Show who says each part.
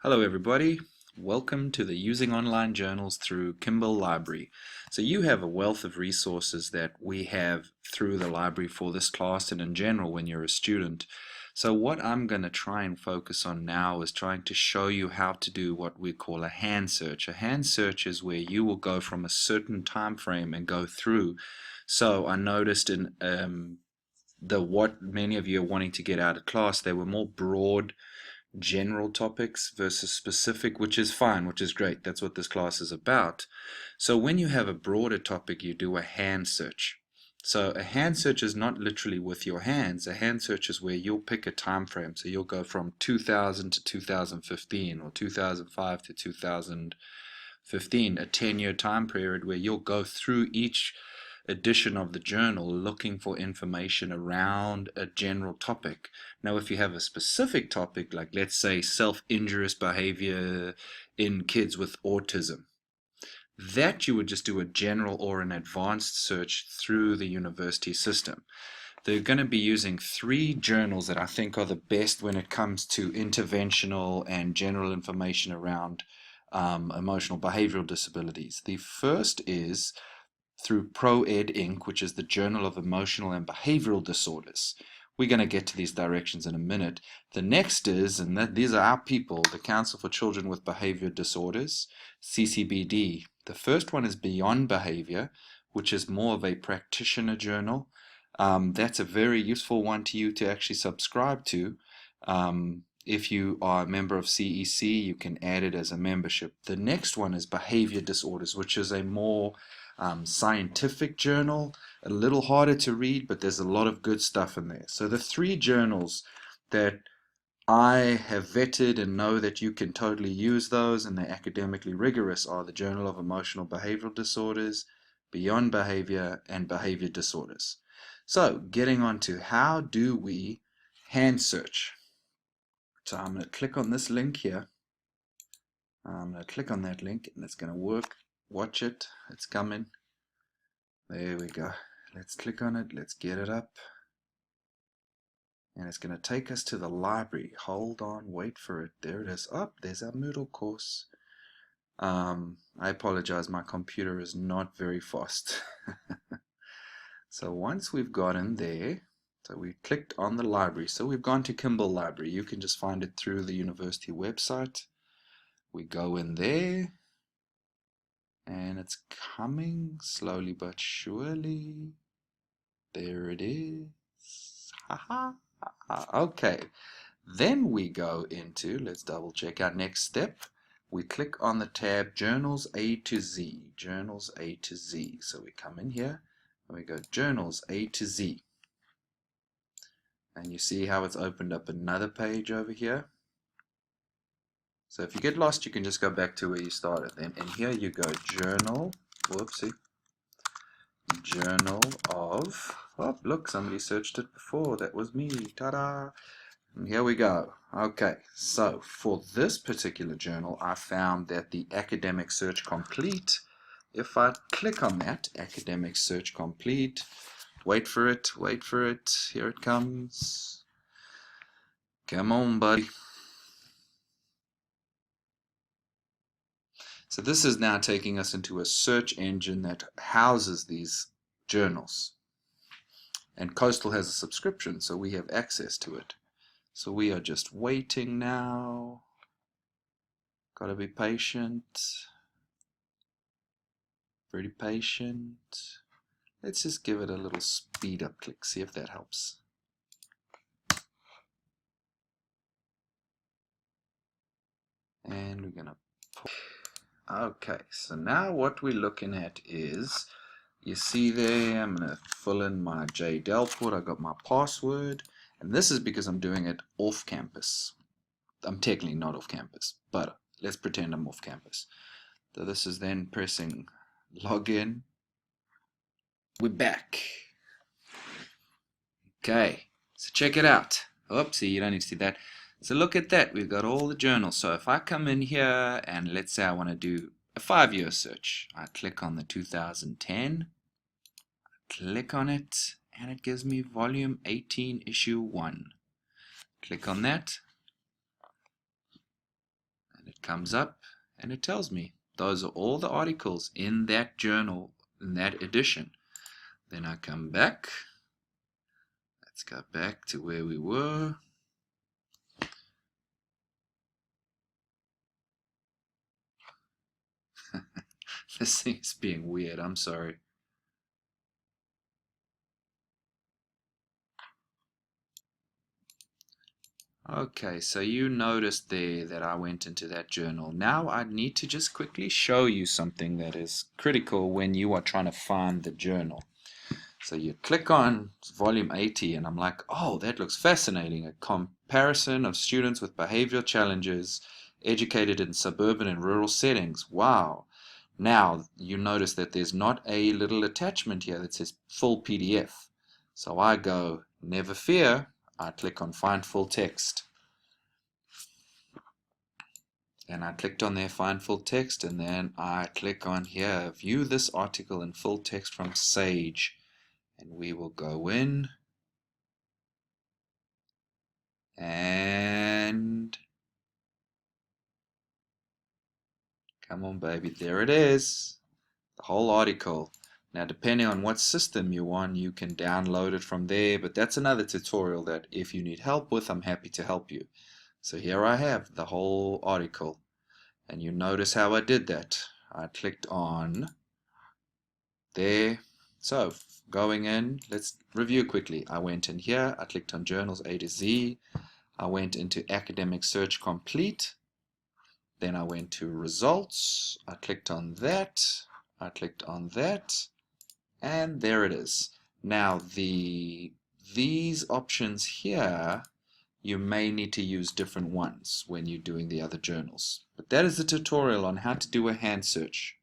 Speaker 1: Hello everybody, welcome to the Using Online Journals through Kimball Library. So you have a wealth of resources that we have through the library for this class and in general when you're a student. So what I'm going to try and focus on now is trying to show you how to do what we call a hand search. A hand search is where you will go from a certain time frame and go through. So I noticed in what many of you are wanting to get out of class, they were more broad general topics versus specific, which is fine, which is great. That's what this class is about. So when you have a broader topic, you do a hand search. So a hand search is not literally with your hands. A hand search is where you'll pick a time frame. So you'll go from 2000 to 2015 or 2005 to 2015, a 10-year time period where you'll go through each edition of the journal looking for information around a general topic. Now if you have a specific topic, like let's say self-injurious behavior in kids with autism, that you would just do a general or an advanced search through the university system. They're going to be using 3 journals that I think are the best when it comes to interventional and general information around emotional behavioral disabilities. The first is through ProEd Inc., which is the Journal of Emotional and Behavioral Disorders. We're going to get to these directions in a minute. The next is, and these are our people, the Council for Children with Behavior Disorders, CCBD. The first one is Beyond Behavior, which is more of a practitioner journal. That's a very useful one to you to actually subscribe to. If you are a member of CEC, you can add it as a membership. The next one is Behavior Disorders, which is a more scientific journal, a little harder to read, but there's a lot of good stuff in there. So the 3 journals that I have vetted and know that you can totally use those and they're academically rigorous are the Journal of Emotional Behavioral Disorders, Beyond Behavior, and Behavior Disorders. So getting on to how do we hand search. So I'm going to click on this link here. I'm going to click on that link and it's going to work. Watch it, it's coming. There we go. Let's click on it, let's get it up. And it's going to take us to the library. Hold on, wait for it. There it is. Oh, there's our Moodle course. I apologize, my computer is not very fast. So once we've gotten there, so we clicked on the library. So we've gone to Kimball Library. You can just find it through the university website. We go in there. And it's coming slowly but surely. There it is. Haha. Okay. Then we go into, let's double check our next step. We click on the tab Journals A to Z. Journals A to Z. So we come in here and we go Journals A to Z. And you see how it's opened up another page over here. So if you get lost, you can just go back to where you started. Then in here you go Journal, whoopsie, Journal of, oh look, somebody searched it before, that was me, ta-da! And here we go. Okay, so for this particular journal, I found that the Academic Search Complete, if I click on that, Academic Search Complete, wait for it, here it comes. Come on, buddy. So this is now taking us into a search engine that houses these journals. And Coastal has a subscription, so we have access to it. So we are just waiting now. Gotta be patient. Pretty patient. Let's just give it a little speed up click, see if that helps. And we're gonna pull. Okay, so now what we're looking at is, you see there, I'm gonna fill in my JDEL port, I got my password, and this is because I'm doing it off campus. I'm technically not off campus, but let's pretend I'm off campus. So this is then pressing login. We're back. Okay, so check it out. Oopsie, you don't need to see that. So look at that, we've got all the journals. So if I come in here and let's say I want to do a 5-year search, I click on the 2010, click on it, and it gives me volume 18, issue 1. Click on that, comes up and it tells me those are all the articles in that journal, in that edition. Then I come back. Let's go back to where we were. This thing is being weird, I'm sorry. Okay, so you noticed there that I went into that journal. Now I need to just quickly show you something that is critical when you are trying to find the journal. So you click on volume 80 and I'm like, oh, that looks fascinating. A comparison of students with behavioral challenges educated in suburban and rural settings. Wow. Now you notice that there's not a little attachment here that says full PDF. So I go, never fear. I click on find full text. And I clicked on there, find full text, and then I click on here, view this article in full text from Sage. And we will go in and come on baby, there it is, the whole article. Now depending on what system you're on, you can download it from there, but that's another tutorial that if you need help with, I'm happy to help you. So here I have the whole article, and you notice how I did that. I clicked on there. So going in, let's review quickly. I went in here, I clicked on journals A to Z, I went into academic search complete, then I went to results, I clicked on that, I clicked on that, and there it is. Now these options here, you may need to use different ones when you're doing the other journals. But that is a tutorial on how to do a hand search.